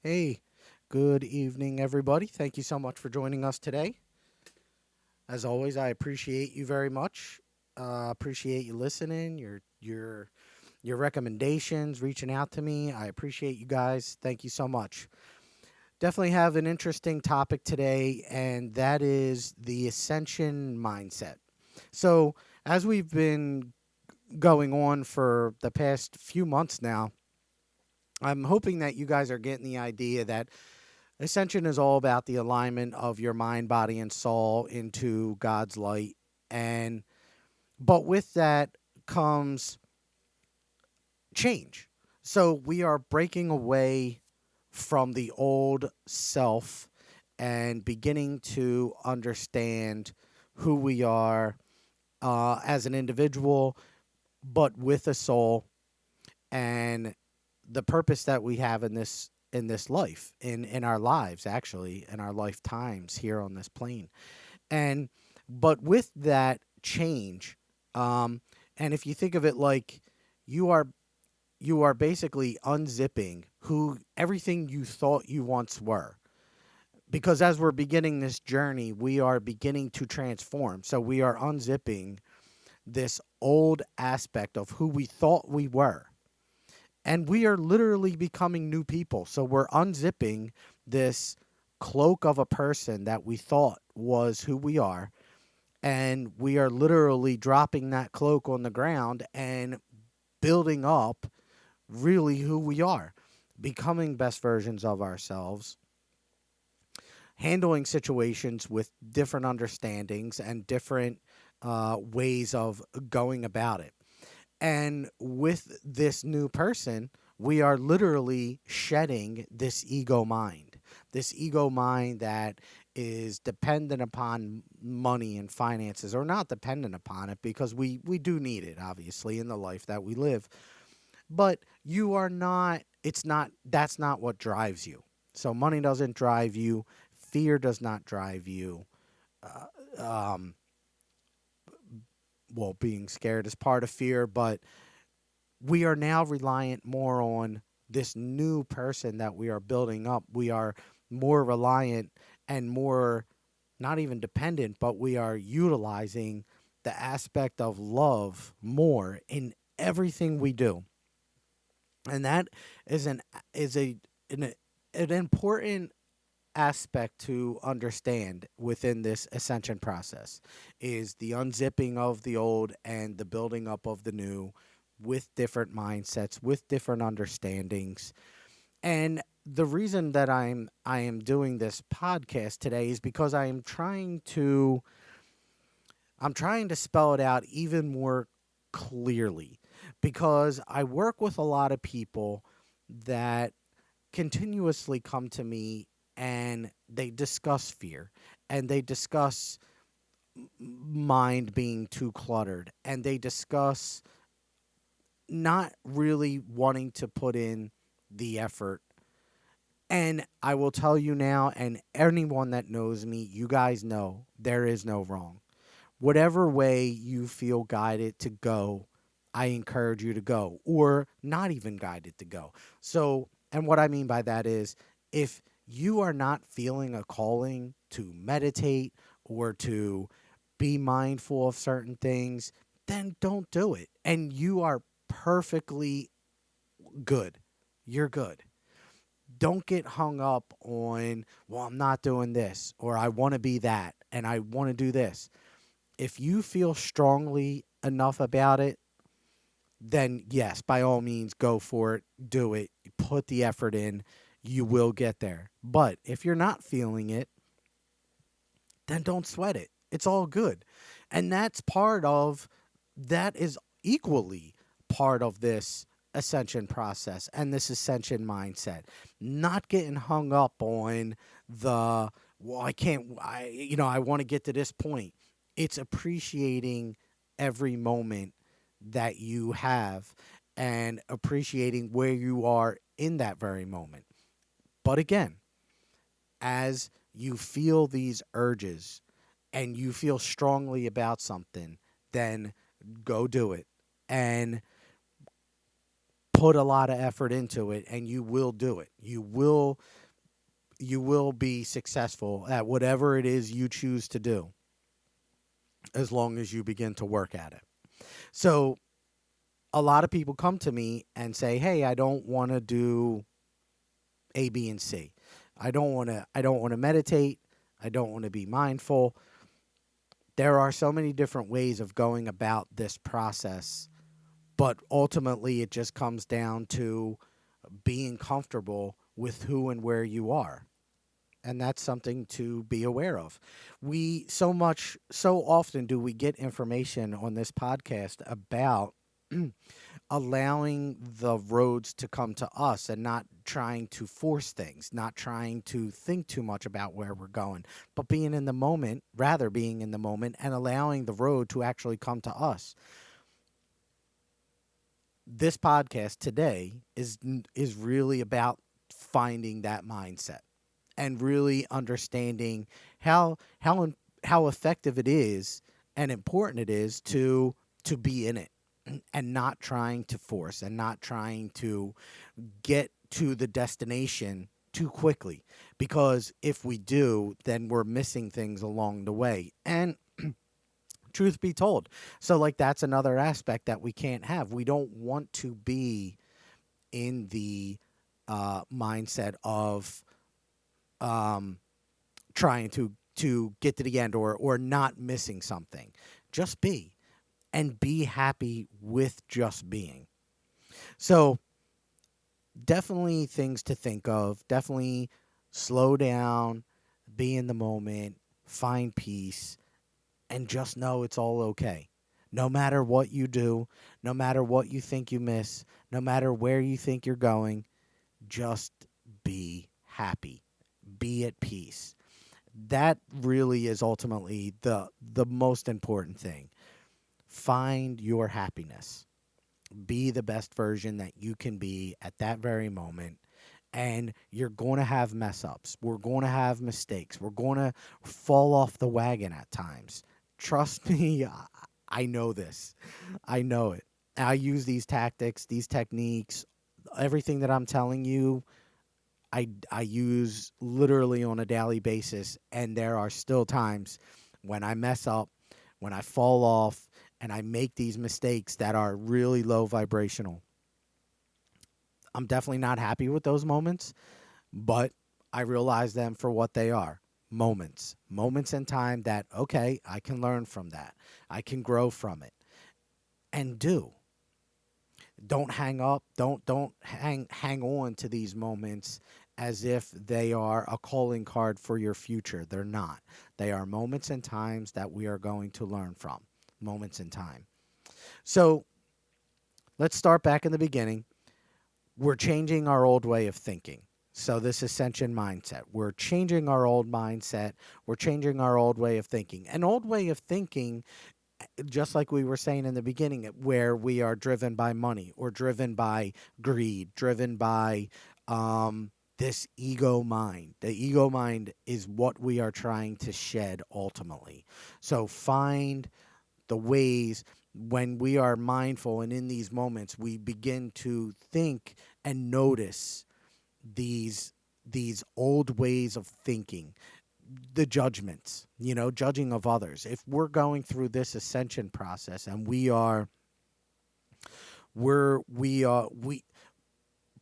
Hey, good evening, everybody. Thank you so much for joining us today. As always, I appreciate you very much. Appreciate you listening, your recommendations, reaching out to me. I appreciate you guys. Thank you so much. Definitely have an interesting topic today, and that is the ascension mindset. So, as we've been going on for the past few months now, I'm hoping that you guys are getting the idea that Ascension is all about the alignment of your mind, body, and soul into God's light. And but with that comes change. So we are breaking away from the old self and beginning to understand who we are as an individual, but with a soul and the purpose that we have in this life, in our lives, actually, in our lifetimes here on this plane. And but with that change, um and if you think of it like you are you are basically unzipping who everything you thought you once were, because as we're beginning this journey, we are beginning to transform. So we are unzipping this old aspect of who we thought we were, and we are literally becoming new people. So we're unzipping this cloak of a person that we thought was who we are, and we are literally dropping that cloak on the ground and building up really who we are, becoming best versions of ourselves, handling situations with different understandings and different ways of going about it. And with this new person, we are literally shedding this ego mind that is dependent upon money and finances, or not dependent upon it, because we do need it, obviously, in the life that we live. But you are not, it's not, that's not what drives you. So money doesn't drive you, fear does not drive you. Um, well, being scared is part of fear, but we are now reliant more on this new person that we are building up. We are more reliant and more not even dependent, but we are utilizing the aspect of love more in everything we do. And that is an, an important aspect to understand within this ascension process, is the unzipping of the old and the building up of the new, with different mindsets, with different understandings. And the reason that I am doing this podcast today is because I'm trying to spell it out even more clearly, because I work with a lot of people that continuously come to me and they discuss fear, and they discuss mind being too cluttered, and they discuss not really wanting to put in the effort. And I will tell you now, and anyone that knows me, you guys know there is no wrong. Whatever way you feel guided to go, I encourage you to go, or not even guided to go. So, and what I mean by that is, if you are not feeling a calling to meditate or to be mindful of certain things, then don't do it. And you are perfectly good. You're good. Don't get hung up on, well, I'm not doing this, or I want to be that, and I want to do this. If you feel strongly enough about it, then yes, by all means, go for it, do it, put the effort in, you will get there. But if you're not feeling it, then don't sweat it. It's all good. And that is equally part of this ascension process and this ascension mindset. Not getting hung up on the, well, I want to get to this point. It's appreciating every moment that you have and appreciating where you are in that very moment. But again, as you feel these urges and you feel strongly about something, then go do it. And put a lot of effort into it, and you will do it. You will be successful at whatever it is you choose to do, as long as you begin to work at it. So a lot of people come to me and say, "Hey, I don't want to do A, B, and C. I don't want to meditate. I don't want to be mindful." There are so many different ways of going about this process, but ultimately it just comes down to being comfortable with who and where you are. And that's something to be aware of. So often do we get information on this podcast about allowing the roads to come to us and not trying to force things, not trying to think too much about where we're going, but being in the moment, rather being in the moment and allowing the road to actually come to us. This podcast today is really about finding that mindset and really understanding how effective it is and important it is to be in it, and not trying to force and not trying to get to the destination too quickly, because if we do, then we're missing things along the way. And truth be told, so like that's another aspect that we can't have. We don't want to be in the mindset of um, trying to get to the end, or not missing something. Just be, and be happy with just being. So definitely things to think of. Definitely slow down, be in the moment, find peace, and just know it's all okay. No matter what you do, no matter what you think you miss, no matter where you think you're going, just be happy. Be at peace. That really is ultimately the most important thing. Find your happiness. Be the best version that you can be at that very moment. And you're going to have mess ups. We're going to have mistakes. We're going to fall off the wagon at times. Trust me, I know this. I know it. I use these tactics, these techniques, everything that I'm telling you. I use literally on a daily basis, and there are still times when I mess up, when I fall off, and I make these mistakes that are really low vibrational. I'm definitely not happy with those moments, but I realize them for what they are. Moments in time that, okay, I can learn from that. I can grow from it. And don't hang up, don't hang on to these moments as if they are a calling card for your future. They're not. They are moments and times that we are going to learn from. Moments in time. So let's start back in the beginning. We're changing our old way of thinking. So this ascension mindset, we're changing our old mindset. We're changing our old way of thinking. An old way of thinking, just like we were saying in the beginning, where we are driven by money or driven by greed, driven by this ego mind. The ego mind is what we are trying to shed ultimately. So find the ways when we are mindful, and in these moments we begin to think and notice these old ways of thinking, the judgments, judging of others. If we're going through this ascension process and we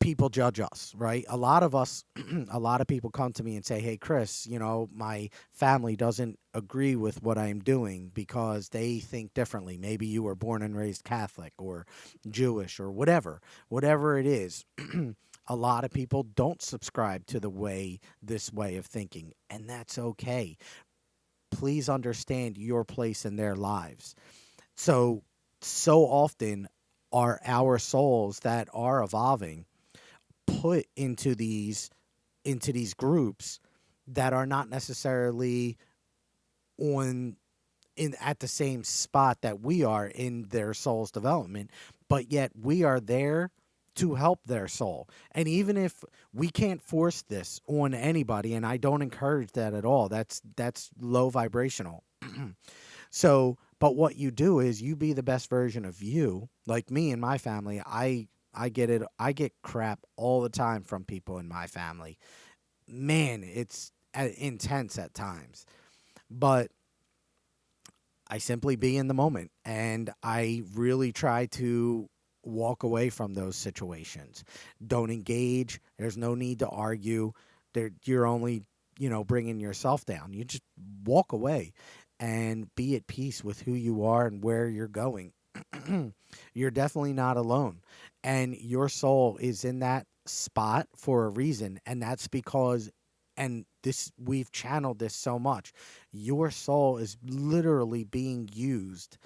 people judge us, right? A lot of us, a lot of people come to me and say, "Hey, Chris, my family doesn't agree with what I'm doing because they think differently. Maybe you were born and raised Catholic or Jewish or whatever it is." A lot of people don't subscribe to this way of thinking, and that's okay. Please understand your place in their lives. So often are our souls that are evolving put into these groups that are not necessarily on in at the same spot that we are in their soul's development, but yet we are there to help their soul. And even if we can't force this on anybody, and I don't encourage that at all, that's low vibrational. So, but what you do is you be the best version of you. Like me and my family, I get crap all the time from people in my family. Man, it's intense at times. But I simply be in the moment, and I really try to walk away from those situations. Don't engage. There's no need to argue. You're only, bringing yourself down. You just walk away and be at peace with who you are and where you're going. You're definitely not alone. And your soul is in that spot for a reason. And that's because, and this, we've channeled this so much, your soul is literally being used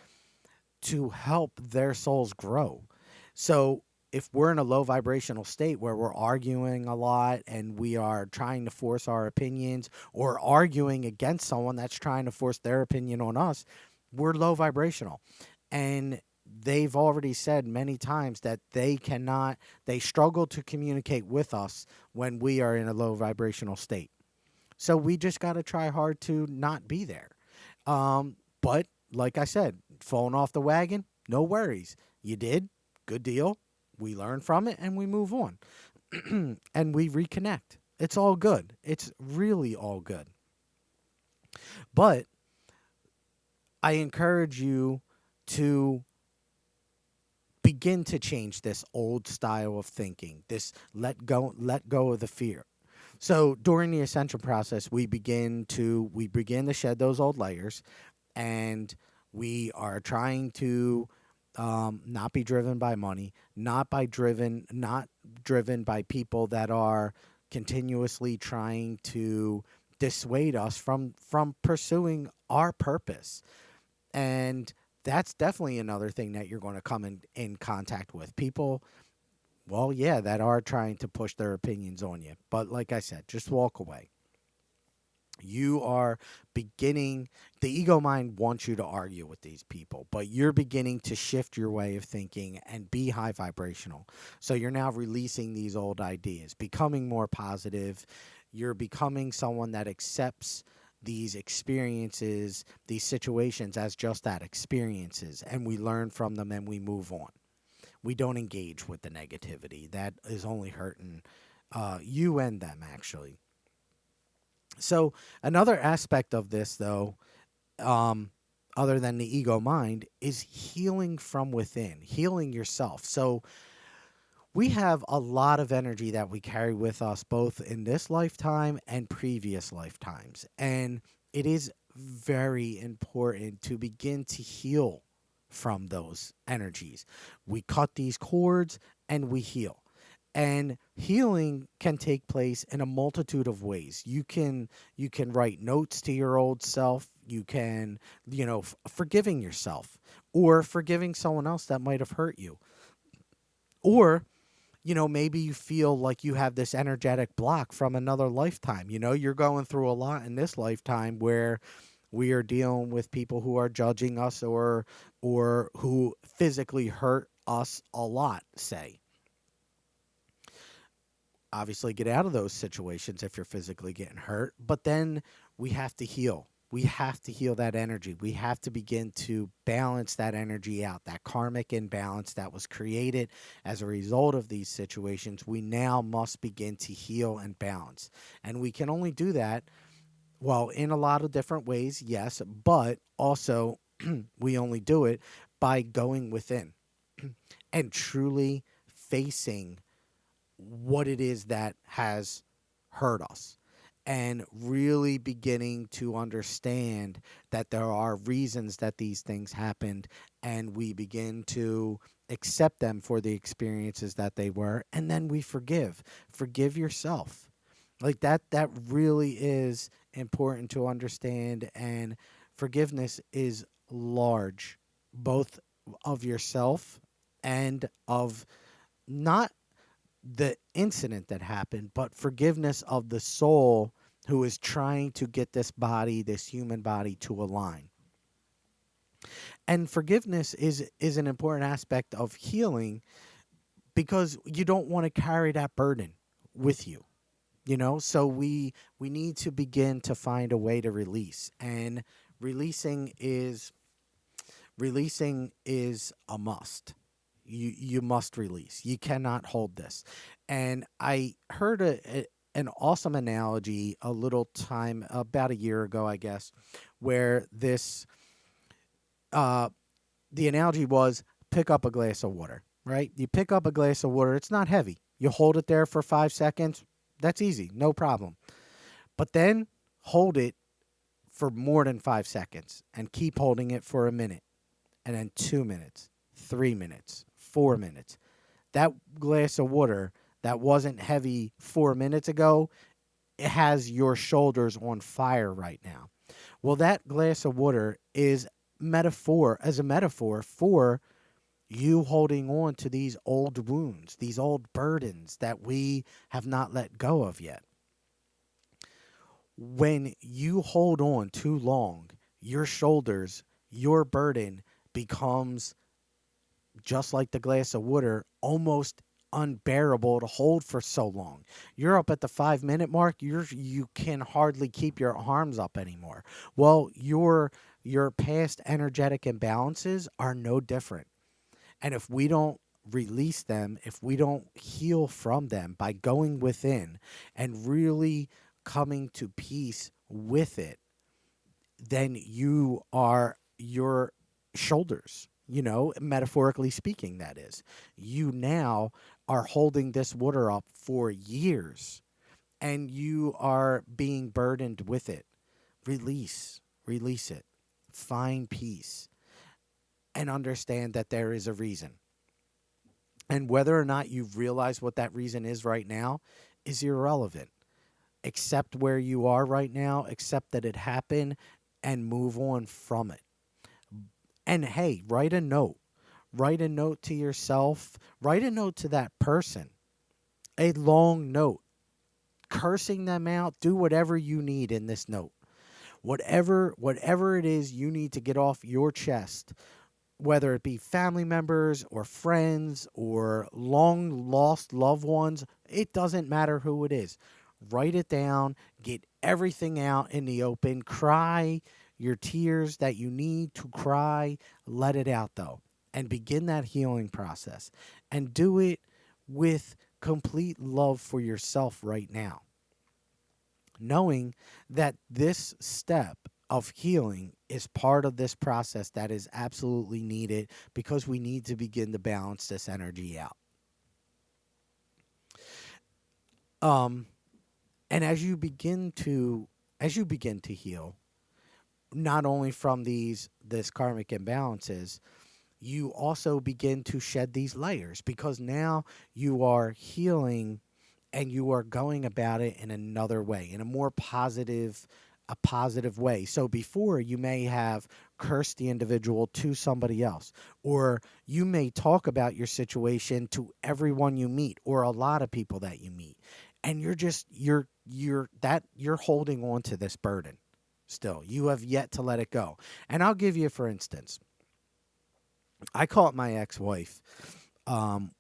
to help their souls grow. So if we're in a low vibrational state where we're arguing a lot and we are trying to force our opinions, or arguing against someone that's trying to force their opinion on us, we're low vibrational. And they've already said many times that they struggle to communicate with us when we are in a low vibrational state. So we just got to try hard to not be there. But like I said, falling off the wagon, no worries. You did, good deal. We learn from it and we move on. And we reconnect. It's all good. It's really all good. But I encourage you to begin to change this old style of thinking. This let go of the fear. So during the ascension process, we begin to shed those old layers, and we are trying to not be driven by money, not driven by people that are continuously trying to dissuade us from pursuing our purpose. And that's definitely another thing that you're going to come in contact with. People, well, yeah, that are trying to push their opinions on you. But like I said, just walk away. You are beginning, the ego mind wants you to argue with these people, but you're beginning to shift your way of thinking and be high vibrational. So you're now releasing these old ideas, becoming more positive. You're becoming someone that accepts these experiences, these situations as just that, experiences, and we learn from them and we move on. We don't engage with the negativity that is only hurting you and them, actually. So another aspect of this, though, um, other than the ego mind, is healing from within, healing yourself. So we have a lot of energy that we carry with us, both in this lifetime and previous lifetimes, and it is very important to begin to heal from those energies. We cut these cords and we heal. And healing can take place in a multitude of ways. You can write notes to your old self. You can, forgiving yourself, or forgiving someone else that might have hurt you. Or, maybe you feel like you have this energetic block from another lifetime. You're going through a lot in this lifetime where we are dealing with people who are judging us, or who physically hurt us a lot, say. Obviously, get out of those situations if you're physically getting hurt, but then we have to heal. We have to heal that energy. We have to begin to balance that energy out, that karmic imbalance that was created as a result of these situations. We now must begin to heal and balance. And we can only do that, well, in a lot of different ways, yes, but also we only do it by going within and truly facing what it is that has hurt us, and really beginning to understand that there are reasons that these things happened, and we begin to accept them for the experiences that they were, and then we forgive yourself. Like that really is important to understand. And forgiveness is large, both of yourself and of, not the incident that happened, but forgiveness of the soul who is trying to get this body, this human body, to align. And forgiveness is an important aspect of healing, because you don't want to carry that burden with you. So we need to begin to find a way to release. And releasing is releasing is a must. You must release. You cannot hold this. And I heard an awesome analogy a little time about a year ago, I guess, where this uh the analogy was pick up a glass of water, right? You pick up a glass of water, it's not heavy. You hold it there for 5 seconds. That's easy, no problem. But then hold it for more than 5 seconds and keep holding it for a minute, and then 2 minutes, 3 minutes, 4 minutes. That glass of water that wasn't heavy 4 minutes ago, it has your shoulders on fire right now. Well, that glass of water is a metaphor for you holding on to these old wounds, these old burdens that we have not let go of yet. When you hold on too long, your shoulders, your burden becomes just like the glass of water, almost unbearable to hold for so long. You're up at the 5 minute mark, you can hardly keep your arms up anymore. Well, your past energetic imbalances are no different. And if we don't release them, if we don't heal from them by going within and really coming to peace with it, then your shoulders, metaphorically speaking, that is. You now are holding this water up for years and you are being burdened with it. Release it, find peace, and understand that there is a reason. And whether or not you've realized what that reason is right now is irrelevant. Accept where you are right now, accept that it happened, and move on from it. And hey, write a note. Write a note to yourself. Write a note to that person. A long note. Cursing them out. Do whatever you need in this note. Whatever it is you need to get off your chest, whether it be family members or friends or long lost loved ones, it doesn't matter who it is. Write it down, get everything out in the open, cry your tears that you need to cry, let it out though, and begin that healing process. And do it with complete love for yourself right now, knowing that this step of healing is part of this process that is absolutely needed because we need to begin to balance this energy out. And as you begin to heal, not only from this karmic imbalances, you also begin to shed these layers because now you are healing and you are going about it in another way, in a positive way. So before, you may have cursed the individual to somebody else, or you may talk about your situation to everyone you meet or a lot of people that you meet. And you're holding on to this burden still. You have yet to let it go. And I'll give you, for instance, I caught my ex-wife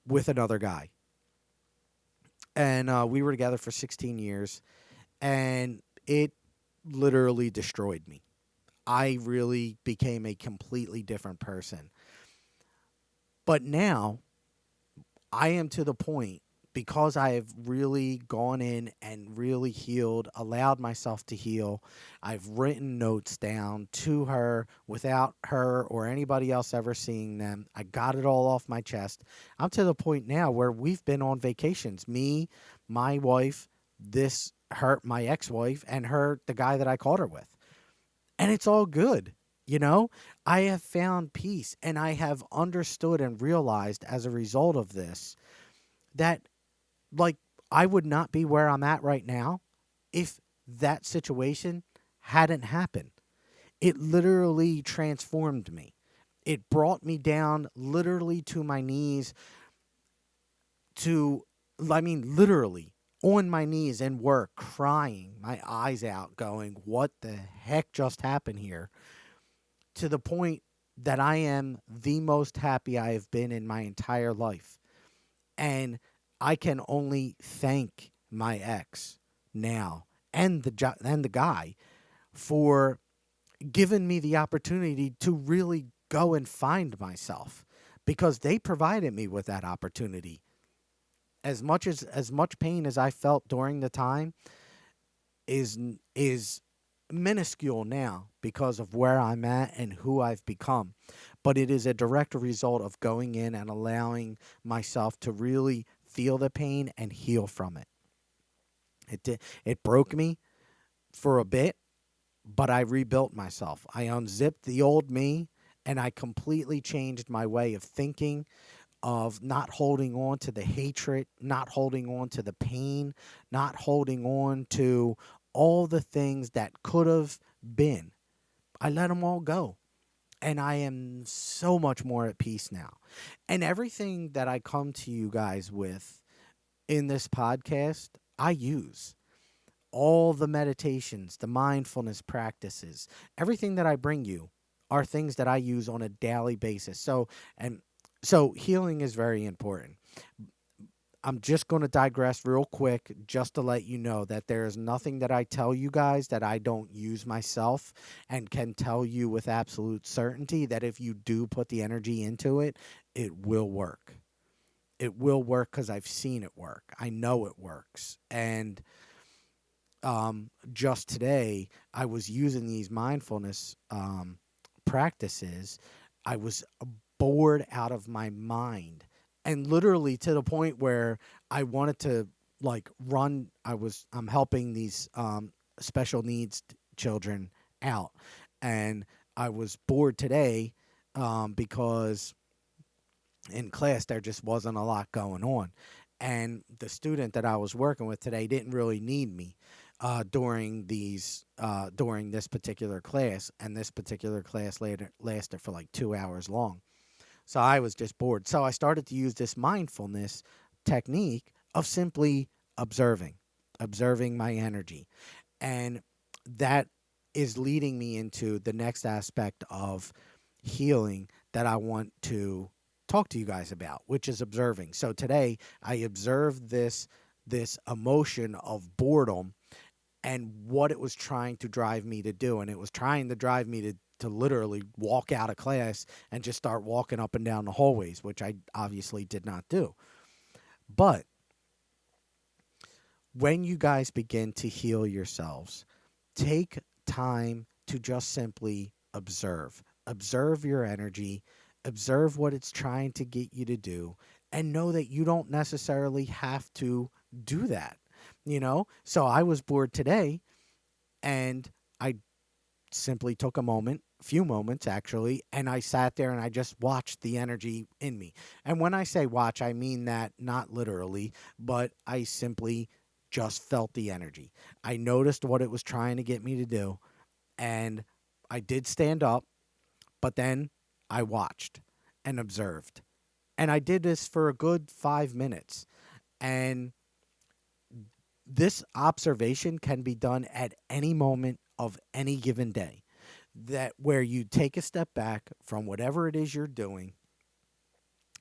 with another guy. And we were together for 16 years, and it literally destroyed me. I really became a completely different person. But now I am to the point, because I have really gone in and really healed, allowed myself to heal. I've written notes down to her without her or anybody else ever seeing them. I got it all off my chest. I'm to the point now where we've been on vacations. Me, my wife, my ex-wife, and her, the guy that I caught her with. And it's all good. I have found peace, and I have understood and realized as a result of this that, like, I would not be where I'm at right now if that situation hadn't happened. It literally transformed me. It brought me down literally to my knees literally on my knees in work, crying my eyes out, going, what the heck just happened here? To the point that I am the most happy I have been in my entire life. And I can only thank my ex now and the guy for giving me the opportunity to really go and find myself, because they provided me with that opportunity. As much pain as I felt during the time is minuscule now because of where I'm at and who I've become. But it is a direct result of going in and allowing myself to really feel the pain and heal from it. It broke me for a bit, but I rebuilt myself. I unzipped the old me and I completely changed my way of thinking, of not holding on to the hatred, not holding on to the pain, not holding on to all the things that could have been. I let them all go. And I am so much more at peace now. And everything that I come to you guys with in this podcast, I use all the meditations, the mindfulness practices, everything that I bring you are things that I use on a daily basis. So healing is very important. I'm just going to digress real quick just to let you know that there is nothing that I tell you guys that I don't use myself, and can tell you with absolute certainty that if you do put the energy into it, it will work. It will work because I've seen it work. I know it works. And just today, I was using these mindfulness practices. I was bored out of my mind, and literally to the point where I wanted to like run. I'm helping these special needs children out, and I was bored today because in class there just wasn't a lot going on, and the student that I was working with today didn't really need me during this particular class, and this particular class later lasted for like 2 hours long. So I was just bored. So I started to use this mindfulness technique of simply observing my energy. And that is leading me into the next aspect of healing that I want to talk to you guys about, which is observing. So today I observed this emotion of boredom and what it was trying to drive me to do. And it was trying to drive me to literally walk out of class and just start walking up and down the hallways, which I obviously did not do. But when you guys begin to heal yourselves, take time to just simply observe. Observe your energy, observe what it's trying to get you to do, and know that you don't necessarily have to do that. So I was bored today, and I simply took a few moments actually, and I sat there and I just watched the energy in me. And when I say watch, I mean that not literally, but I simply just felt the energy. I noticed what it was trying to get me to do, and I did stand up, but then I watched and observed. And I did this for a good 5 minutes. And this observation can be done at any moment of any given day, that where you take a step back from whatever it is you're doing,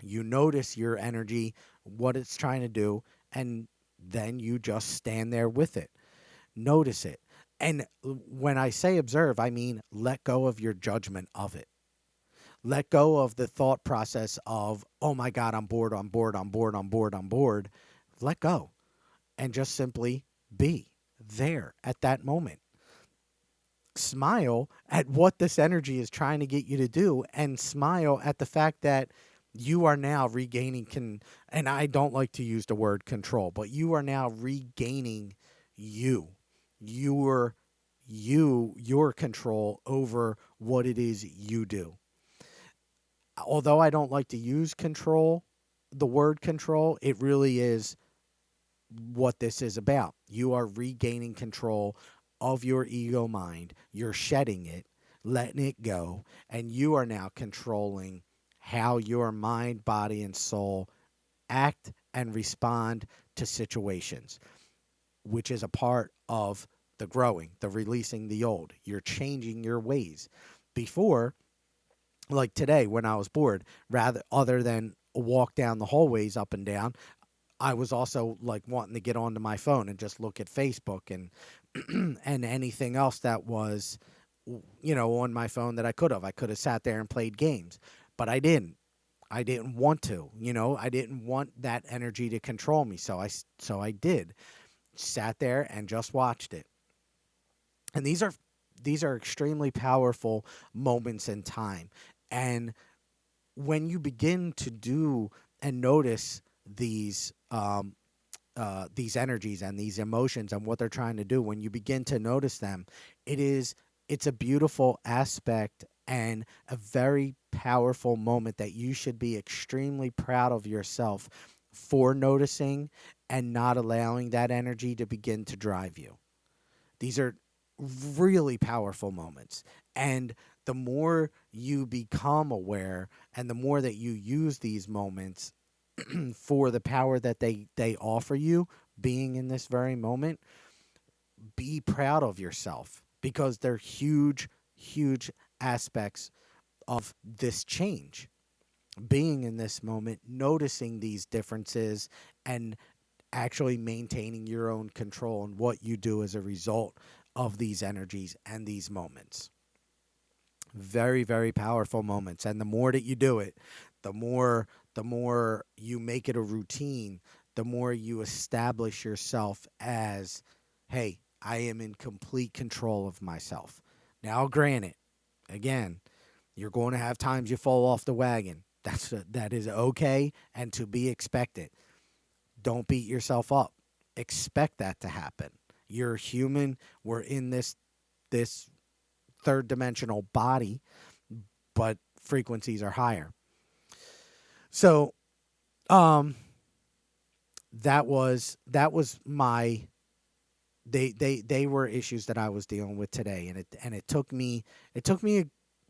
you notice your energy, what it's trying to do, and then you just stand there with it. Notice it. And when I say observe, I mean let go of your judgment of it. Let go of the thought process of, oh my God, I'm bored, I'm bored, I'm bored, I'm bored, I'm bored. Let go and just simply be there at that moment. Smile at what this energy is trying to get you to do, and smile at the fact that you are now regaining and I don't like to use the word control, but you are now regaining you. Your control over what it is you do. Although I don't like to use the word control, it really is what this is about. You are regaining control of your ego mind. You're shedding it, letting it go, and you are now controlling how your mind, body, and soul act and respond to situations, which is a part of the growing, the releasing the old. You're changing your ways. Before, like today when I was bored, rather other than walk down the hallways up and down, I was also like wanting to get onto my phone and just look at Facebook and and anything else that was on my phone that I could have. I could have sat there and played games, but I didn't. I didn't want to, I didn't want that energy to control me. So I did sat there and just watched it. And these are extremely powerful moments in time. And when you begin to do and notice these energies and these emotions and what they're trying to do, when you begin to notice them, it's a beautiful aspect and a very powerful moment that you should be extremely proud of yourself for noticing and not allowing that energy to begin to drive you. These are really powerful moments. And the more you become aware and the more that you use these moments for the power that they offer you, being in this very moment, be proud of yourself because they're huge, huge aspects of this change. Being in this moment, noticing these differences, and actually maintaining your own control and what you do as a result of these energies and these moments. Very, very powerful moments. And the more that you do it, the more you make it a routine, the more you establish yourself as, hey, I am in complete control of myself. Now, granted, again, you're going to have times you fall off the wagon. That is okay and to be expected. Don't beat yourself up. Expect that to happen. You're human. We're in this third dimensional body, but frequencies are higher. So, um, that was my they were issues that I was dealing with today, and it took me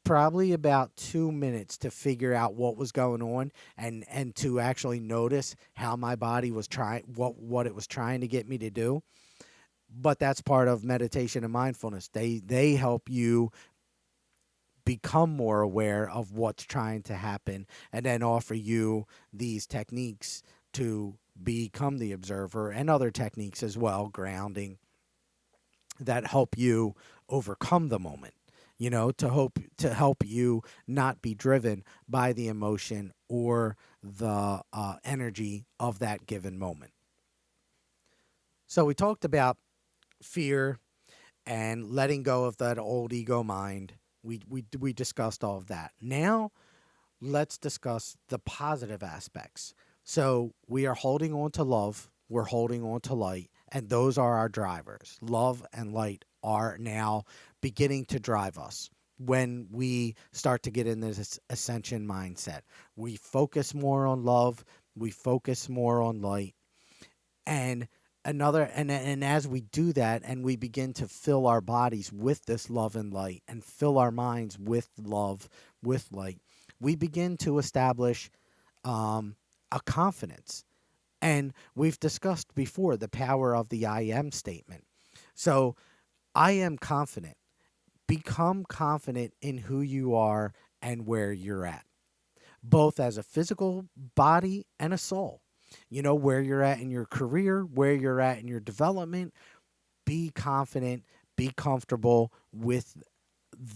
probably about 2 minutes to figure out what was going on and to actually notice how my body was trying what it was trying to get me to do. But that's part of meditation and mindfulness. They help you become more aware of what's trying to happen and then offer you these techniques to become the observer, and other techniques as well, grounding, that help you overcome the moment, to help you not be driven by the emotion or the energy of that given moment. So we talked about fear and letting go of that old ego mind. We discussed all of that. Now let's discuss the positive aspects. So we are holding on to love, we're holding on to light, and those are our drivers. Love and light are now beginning to drive us when we start to get in this ascension mindset. We focus more on love, we focus more on light, and and as we do that and we begin to fill our bodies with this love and light and fill our minds with love, with light, we begin to establish a confidence. And we've discussed before the power of the I am statement. So I am confident. Become confident in who you are and where you're at, both as a physical body and a soul. Where you're at in your career, where you're at in your development. Be confident, be comfortable with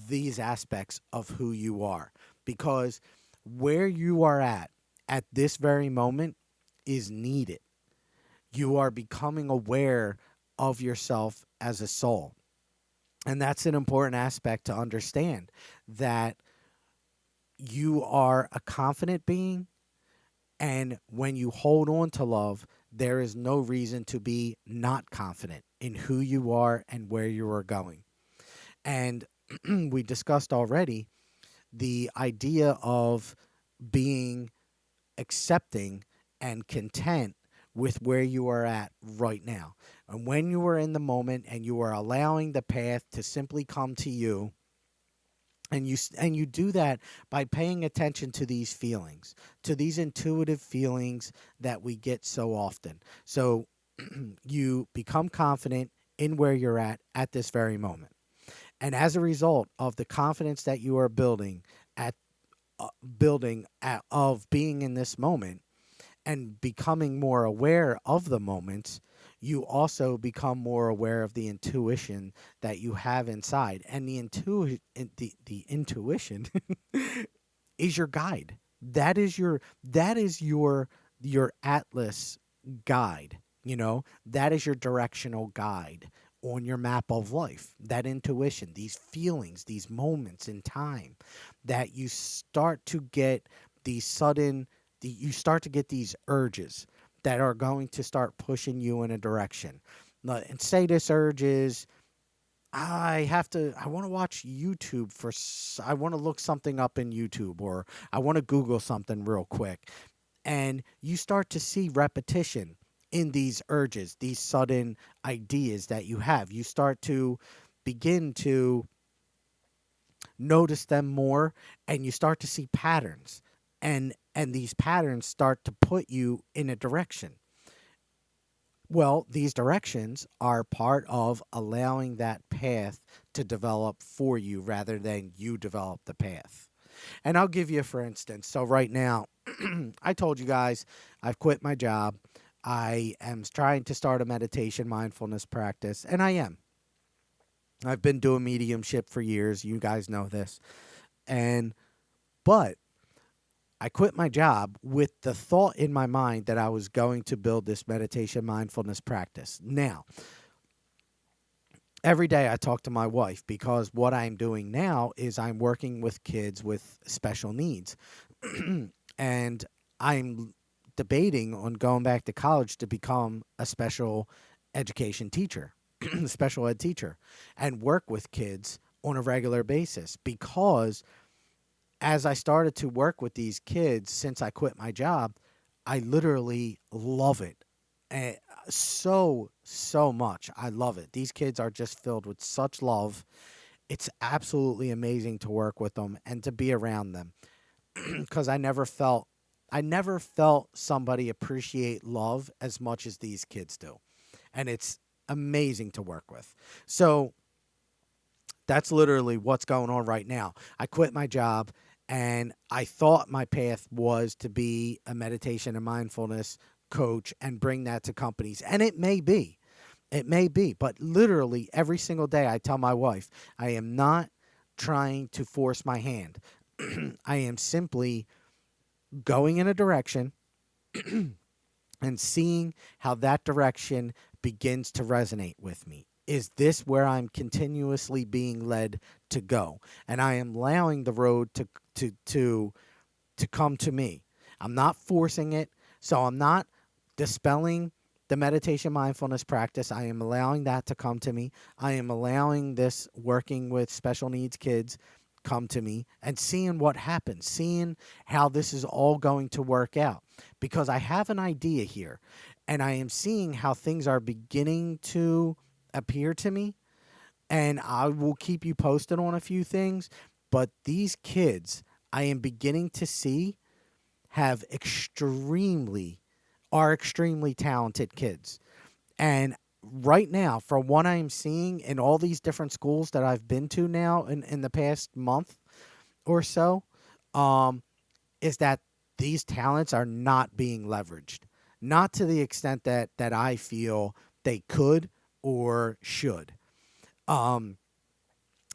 these aspects of who you are, because where you are at this very moment is needed. You are becoming aware of yourself as a soul. And that's an important aspect to understand, that you are a confident being. And when you hold on to love, there is no reason to be not confident in who you are and where you are going. And we discussed already the idea of being accepting and content with where you are at right now. And when you are in the moment and you are allowing the path to simply come to you, and you do that by paying attention to these feelings, to these intuitive feelings that we get so often. So you become confident in where you're at this very moment. And as a result of the confidence that you are at of being in this moment and becoming more aware of the moments, you also become more aware of the intuition that you have inside. And the intuition is your guide. That is your atlas guide. That is your directional guide on your map of life. That intuition, these feelings, these moments in time that you start to get these sudden you start to get these urges that are going to start pushing you in a direction. And say this urge is, I want to watch YouTube I want to look something up in YouTube, or I want to Google something real quick. And you start to see repetition in these urges, these sudden ideas that you have. You start to begin to notice them more, and you start to see patterns. And these patterns start to put you in a direction. Well, these directions are part of allowing that path to develop for you rather than you develop the path. And I'll give you, for instance, so right now, I told you guys I've quit my job. I am trying to start a meditation mindfulness practice, and I am. I've been doing mediumship for years. You guys know this. But I quit my job with the thought in my mind that I was going to build this meditation mindfulness practice. Now, every day I talk to my wife, because what I'm doing now is I'm working with kids with special needs. And I'm debating on going back to college to become a special education teacher, special ed teacher, and work with kids on a regular basis, because as I started to work with these kids since I quit my job, I literally love it. So much. I love it. These kids are just filled with such love. It's absolutely amazing to work with them and to be around them, because I never felt somebody appreciate love as much as these kids do. And it's amazing to work with. So that's literally what's going on right now. I quit my job, and I thought my path was to be a meditation and mindfulness coach and bring that to companies. And it may be. It may be. But literally every single day I tell my wife, I am not trying to force my hand. I am simply going in a direction and seeing how that direction begins to resonate with me. Is this where I'm continuously being led to go? And I am allowing the road to come to me. I'm not forcing it. So I'm not dispelling the meditation mindfulness practice. I am allowing that to come to me. I am allowing this working with special needs kids come to me, and seeing what happens, seeing how this is all going to work out, because I have an idea here, and I am seeing how things are beginning to appear to me, and I will keep you posted on a few things. But these kids I am beginning to see have extremely talented kids. And right now, from what I'm seeing in all these different schools that I've been to now in the past month or so, is that these talents are not being leveraged. Not to the extent that I feel they could or should. Um,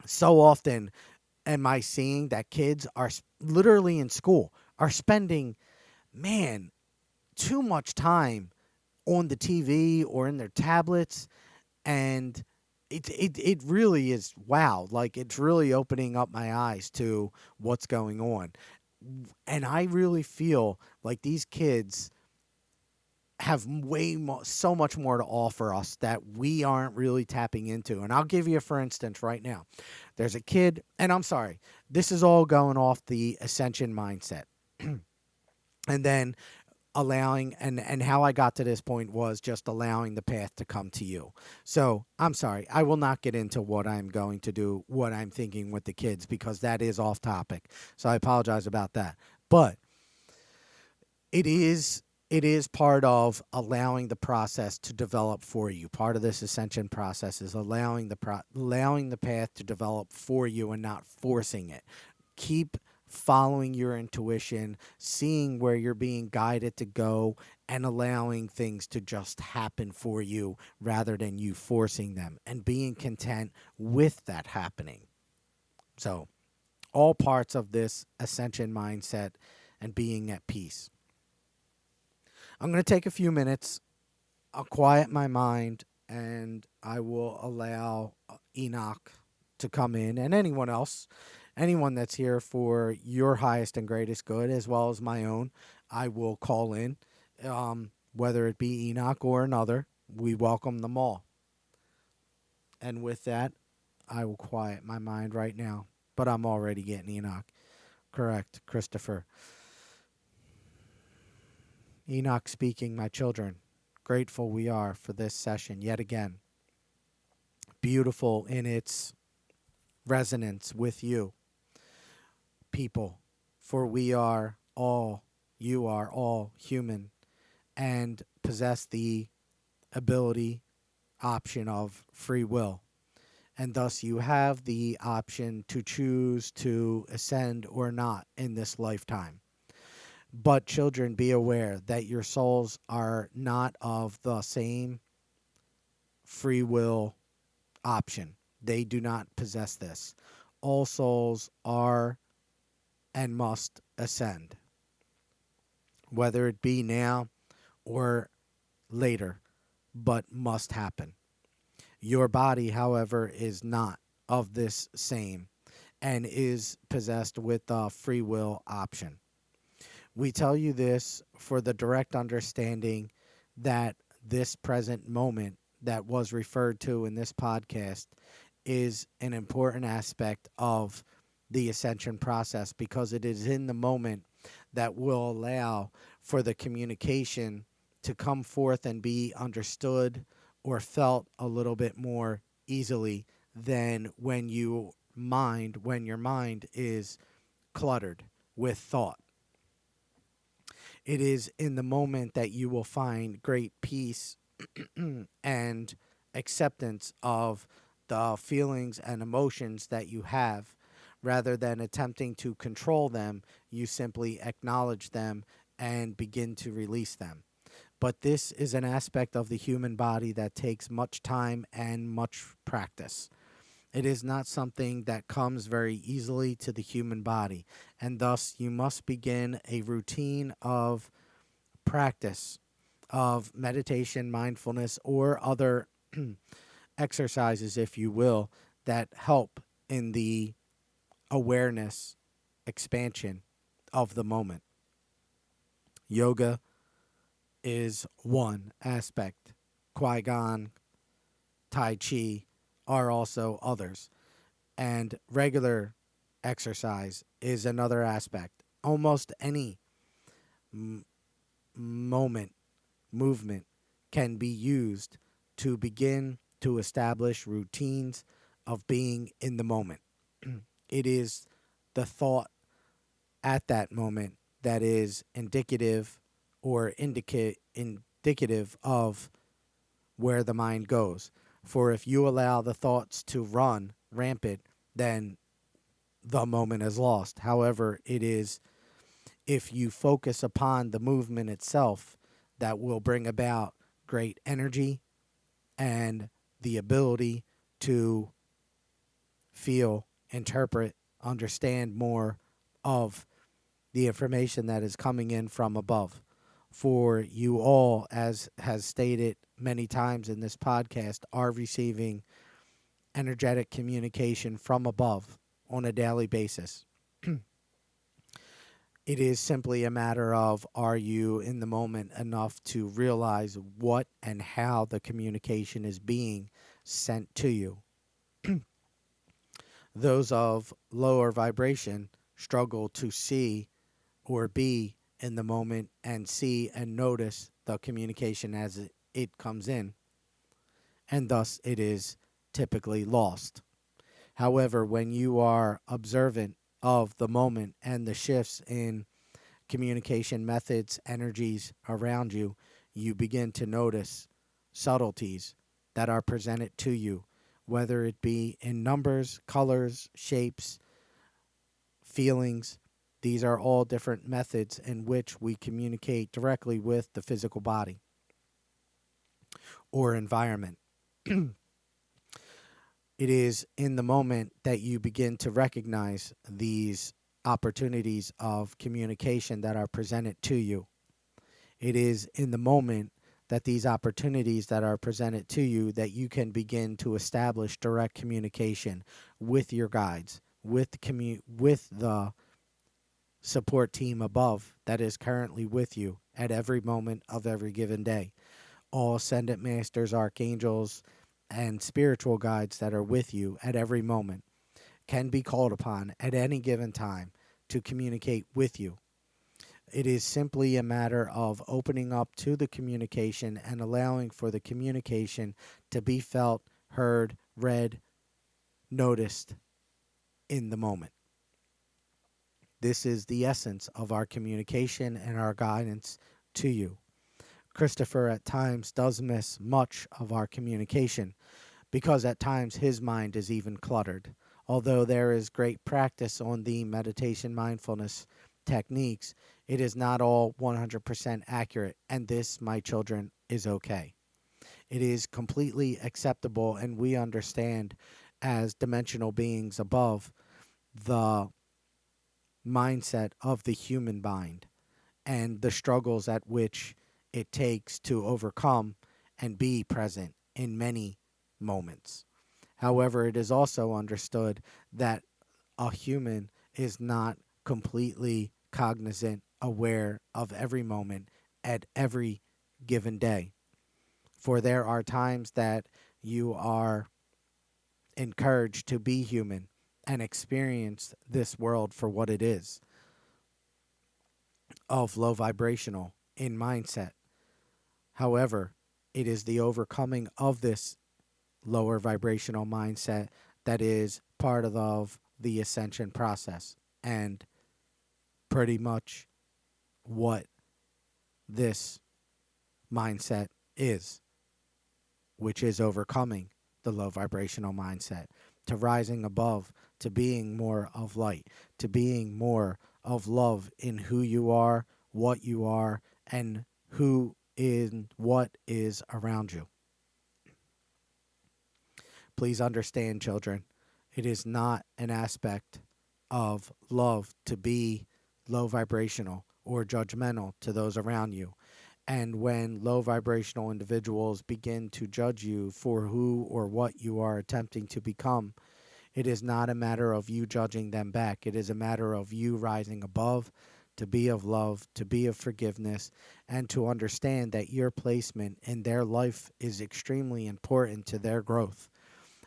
so often am I seeing that kids are literally in school are spending, man, too much time on the TV or in their tablets, and it really is, wow, like it's really opening up my eyes to what's going on. And I really feel like these kids have so much more to offer us that we aren't really tapping into. And I'll give you, for instance, right now. There's a kid, and I'm sorry, this is all going off the ascension mindset. And then allowing, and how I got to this point was just allowing the path to come to you. So I'm sorry, I will not get into what I'm going to do, what I'm thinking with the kids, because that is off topic. So I apologize about that. But it is part of allowing the process to develop for you. Part of this ascension process is allowing the path to develop for you and not forcing it. Keep following your intuition, seeing where you're being guided to go, and allowing things to just happen for you rather than you forcing them, and being content with that happening. So, all parts of this ascension mindset and being at peace. I'm going to take a few minutes. I'll quiet my mind and I will allow Enoch to come in and anyone else, anyone that's here for your highest and greatest good as well as my own. I will call in, whether it be Enoch or another. We welcome them all. And with that, I will quiet my mind right now. But I'm already getting Enoch. Correct, Christopher. Enoch speaking, my children. Grateful we are for this session yet again. Beautiful in its resonance with you, people. For we are all, you are all human and possess the ability, option of free will. And thus you have the option to choose to ascend or not in this lifetime. But children, be aware that your souls are not of the same free will option. They do not possess this. All souls are and must ascend, whether it be now or later, but must happen. Your body, however, is not of this same and is possessed with the free will option. We tell you this for the direct understanding that this present moment that was referred to in this podcast is an important aspect of the ascension process, because it is in the moment that will allow for the communication to come forth and be understood or felt a little bit more easily than when your mind is cluttered with thought. It is in the moment that you will find great peace and acceptance of the feelings and emotions that you have. Rather than attempting to control them, you simply acknowledge them and begin to release them. But this is an aspect of the human body that takes much time and much practice. It is not something that comes very easily to the human body, and thus you must begin a routine of practice of meditation, mindfulness, or other exercises, if you will, that help in the awareness expansion of the moment. Yoga is one aspect. Qui-Gon, Tai Chi are also others. And regular exercise is another aspect. Almost any movement can be used to begin to establish routines of being in the moment. It is the thought at that moment that is indicative or indicative of where the mind goes. For if you allow the thoughts to run rampant, then the moment is lost. However, it is if you focus upon the movement itself that will bring about great energy and the ability to feel, interpret, understand more of the information that is coming in from above. For you all, as has stated many times in this podcast, are receiving energetic communication from above on a daily basis. It is simply a matter of, are you in the moment enough to realize what and how the communication is being sent to you? Those of lower vibration struggle to see or be in the moment and see and notice the communication as it comes in, and thus it is typically lost. However, when you are observant of the moment and the shifts in communication methods, energies around you, you begin to notice subtleties that are presented to you, whether it be in numbers, colors, shapes, feelings. These are all different methods in which we communicate directly with the physical body or environment. It is in the moment that you begin to recognize these opportunities of communication that are presented to you. It is in the moment that these opportunities that are presented to you that you can begin to establish direct communication with your guides, with with the support team above that is currently with you at every moment of every given day. All ascendant masters, archangels, and spiritual guides that are with you at every moment can be called upon at any given time to communicate with you. It is simply a matter of opening up to the communication and allowing for the communication to be felt, heard, read, noticed in the moment. This is the essence of our communication and our guidance to you. Christopher at times does miss much of our communication because at times his mind is even cluttered. Although there is great practice on the meditation mindfulness techniques, it is not all 100% accurate, and this, my children, is okay. It is completely acceptable, and we understand as dimensional beings above the mindset of the human mind and the struggles at which it takes to overcome and be present in many moments. However, it is also understood that a human is not completely cognizant, aware of every moment at every given day. For there are times that you are encouraged to be human and experience this world for what it is, of low vibrational in mindset. However, it is the overcoming of this lower vibrational mindset that is part of the ascension process and pretty much what this mindset is, which is overcoming the low vibrational mindset, to rising above, to being more of light, to being more of love in who you are, and who in what is around you. Please understand, children, it is not an aspect of love to be low vibrational or judgmental to those around you. And when low vibrational individuals begin to judge you for who or what you are attempting to become, it is not a matter of you judging them back. It is a matter of you rising above to be of love, to be of forgiveness, and to understand that your placement in their life is extremely important to their growth.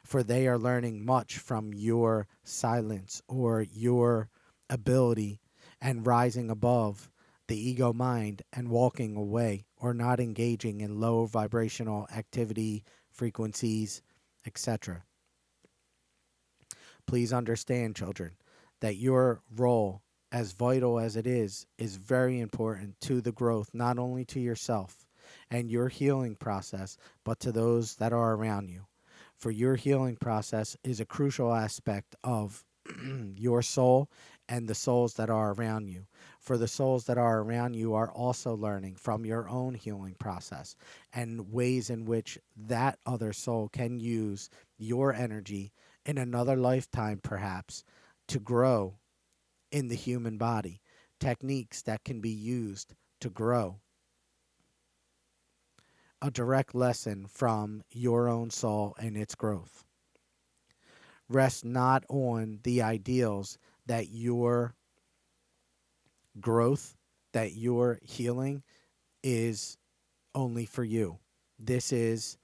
For they are learning much from your silence or your ability and rising above the ego mind and walking away or not engaging in low vibrational activity, frequencies, etc. Please understand, children, that your role, as vital as it is very important to the growth, not only to yourself and your healing process, but to those that are around you. For your healing process is a crucial aspect of your soul and the souls that are around you. For the souls that are around you are also learning from your own healing process and ways in which that other soul can use your energy in another lifetime, perhaps, to grow in the human body. Techniques that can be used to grow. A direct lesson from your own soul and its growth. Rest not on the ideals that your growth, that your healing is only for you. This is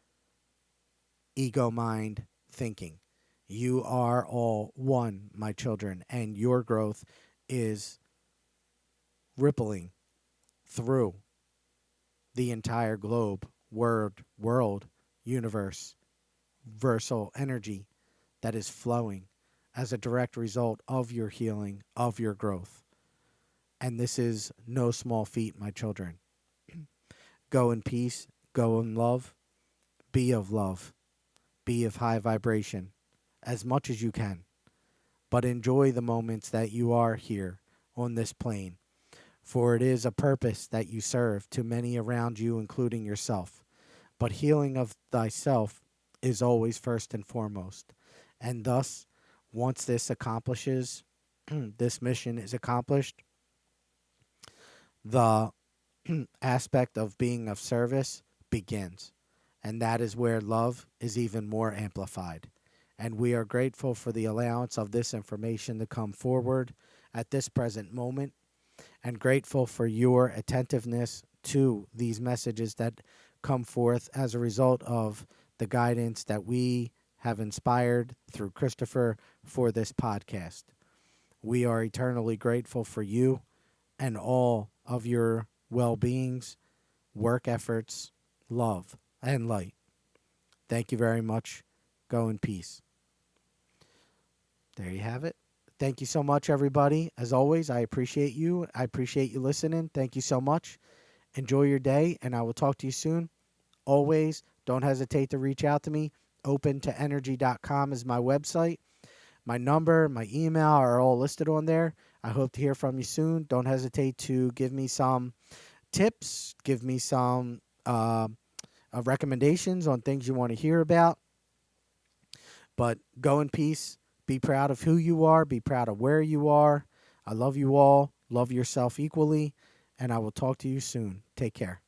ego mind thinking. You are all one, my children, and your growth is rippling through the entire globe, world, universe, versal energy that is flowing as a direct result of your healing, of your growth. And this is no small feat, my children. Go in peace, go in love, be of love, be of high vibration as much as you can. But enjoy the moments that you are here on this plane, for it is a purpose that you serve to many around you, including yourself. But healing of thyself is always first and foremost. And thus, once this accomplishes, this mission is accomplished, the aspect of being of service begins. And that is where love is even more amplified. And we are grateful for the allowance of this information to come forward at this present moment, and grateful for your attentiveness to these messages that come forth as a result of the guidance that we have inspired through Christopher for this podcast. We are eternally grateful for you and all of your well-beings, work efforts, love, and light. Thank you very much. Go in peace. There you have it. Thank you so much, everybody. As always, I appreciate you. I appreciate you listening. Thank you so much. Enjoy your day, and I will talk to you soon. Always, don't hesitate to reach out to me. OpenToEnergy.com is my website. My number, my email are all listed on there. I hope to hear from you soon. Don't hesitate to give me some tips, give me some recommendations on things you want to hear about. But go in peace. Be proud of who you are. Be proud of where you are. I love you all. Love yourself equally. And I will talk to you soon. Take care.